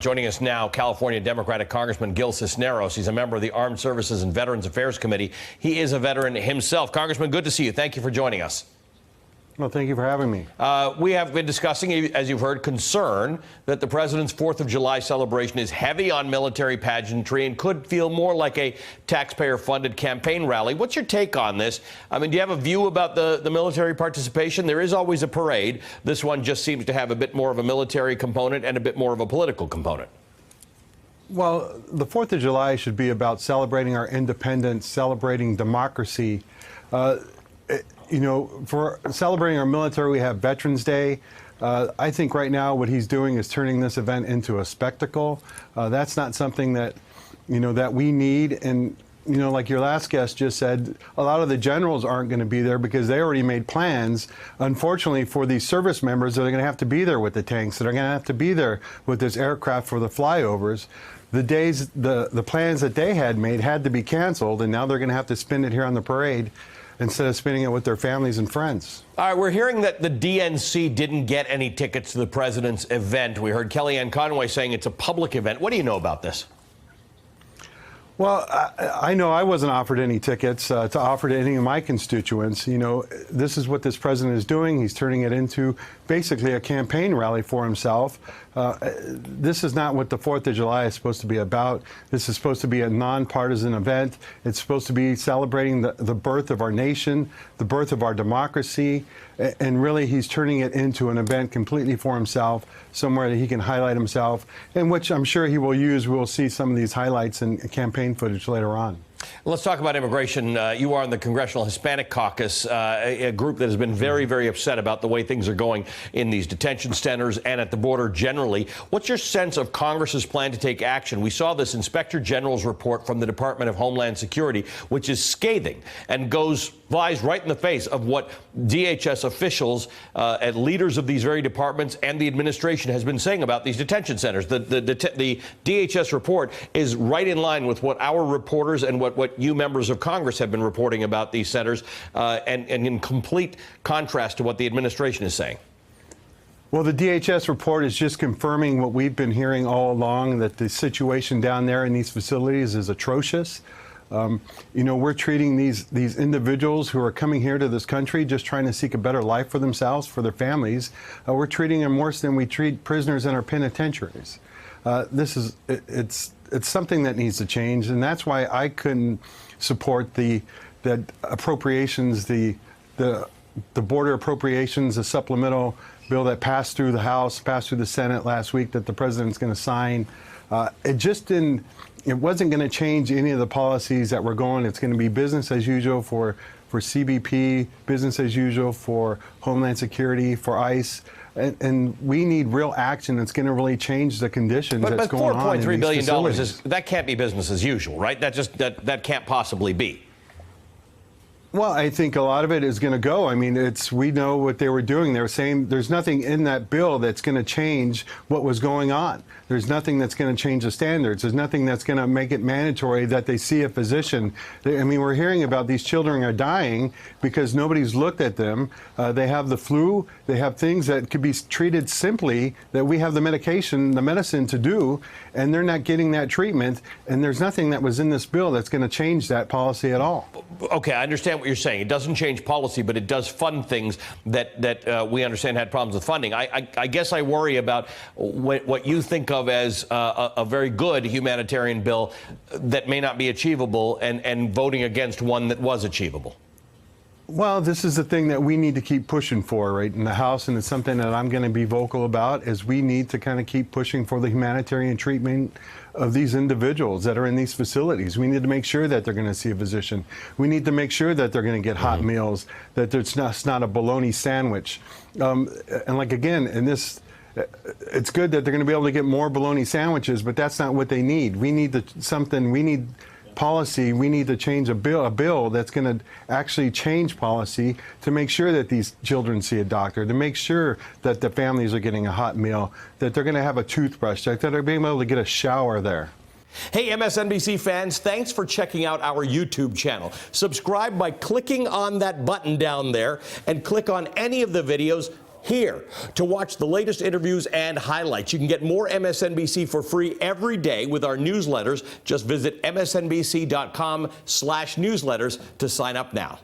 Joining us now, California Democratic Congressman Gil Cisneros. He's a member of the Armed Services and Veterans Affairs Committee. He is a veteran himself. Congressman, good to see you. Thank you for joining us. Well, thank you for having me. We have been discussing, as you've heard, concern that the president's 4th of July celebration is heavy on military pageantry and could feel more like a taxpayer-funded campaign rally. What's your take on this? I mean, do you have a view about the military participation? There is always a parade. This one just seems to have a bit more of a military component and a bit more of a political component. Well, the 4th of July should be about celebrating our independence, celebrating democracy. You know, for celebrating our military, we have Veterans Day. I think right now what he's doing is turning this event into a spectacle. That's not something that, you know, that we need. And, you know, like your last guest just said, a lot of the generals aren't going to be there because they already made plans, unfortunately, for these service members that are going to have to be there with the tanks, that are going to have to be there with this aircraft for the flyovers. The plans that they had made had to be canceled, and now they're going to have to spend it here on the parade instead of spending it with their families and friends. All right, we're hearing that the DNC didn't get any tickets to the president's event. We heard Kellyanne Conway saying it's a public event. What do you know about this? Well, I know I wasn't offered any tickets to offer to any of my constituents. You know, this is what this president is doing. He's turning it into basically a campaign rally for himself. This is not what the 4th of July is supposed to be about. This is supposed to be a nonpartisan event. It's supposed to be celebrating the birth of our nation, the birth of our democracy, and really he's turning it into an event completely for himself, somewhere that he can highlight himself, and which I'm sure he will use. We'll see some of these highlights in campaign footage later on. Let's talk about immigration. You are in the Congressional Hispanic Caucus, a group that has been very, very upset about the way things are going in these detention centers and at the border generally. What's your sense of Congress's plan to take action? We saw this Inspector General's report from the Department of Homeland Security, which is scathing and flies right in the face of what DHS officials and leaders of these very departments and the administration has been saying about these detention centers. The DHS report is right in line with what our reporters and what you members of Congress have been reporting about these centers, and in complete contrast to what the administration is saying. Well, the DHS report is just confirming what we've been hearing all along, that the situation down there in these facilities is atrocious. You know, we're treating these individuals who are coming here to this country just trying to seek a better life for themselves, for their families. We're treating them worse than we treat prisoners in our penitentiaries. It's something that needs to change, and that's why I couldn't support the appropriations, the border appropriations, the supplemental bill that passed through the House, passed through the Senate last week that the president's going to sign. It wasn't going to change any of the policies that were going. It's going to be business as usual for CBP, business as usual for Homeland Security, for ICE. And we need real action that's going to really change the conditions that's going on in these $4.3 billion facilities. that can't be business as usual, right? That can't possibly be. Well, I think a lot of it is going to go. I mean, we know what they were doing. They were saying there's nothing in that bill that's going to change what was going on. There's nothing that's going to change the standards. There's nothing that's going to make it mandatory that they see a physician. I mean, we're hearing about these children are dying because nobody's looked at them. They have the flu. They have things that could be treated simply, that we have the medication, the medicine to do, and they're not getting that treatment. And there's nothing that was in this bill that's going to change that policy at all. Okay, I understand what you're saying. It doesn't change policy, but it does fund things that we understand had problems with funding. I guess I worry about what you think of as a very good humanitarian bill that may not be achievable, and voting against one that was achievable. Well, this is the thing that we need to keep pushing for, right, in the House, and it's something that I'm going to be vocal about, is we need to kind of keep pushing for the humanitarian treatment of these individuals that are in these facilities. We need to make sure that they're going to see a physician. We need to make sure that they're going to get hot meals, that it's not a bologna sandwich. And like, again, in this, it's good that they're going to be able to get more bologna sandwiches, but that's not what they need. We need we need policy. We need to change a bill that's going to actually change policy to make sure that these children see a doctor, to make sure that the families are getting a hot meal, that they're going to have a toothbrush, that they're being able to get a shower there. Hey, MSNBC fans, thanks for checking out our YouTube channel. Subscribe by clicking on that button down there and click on any of the videos here to watch the latest interviews and highlights. You can get more MSNBC for free every day with our newsletters. Just visit msnbc.com/newsletters to sign up now.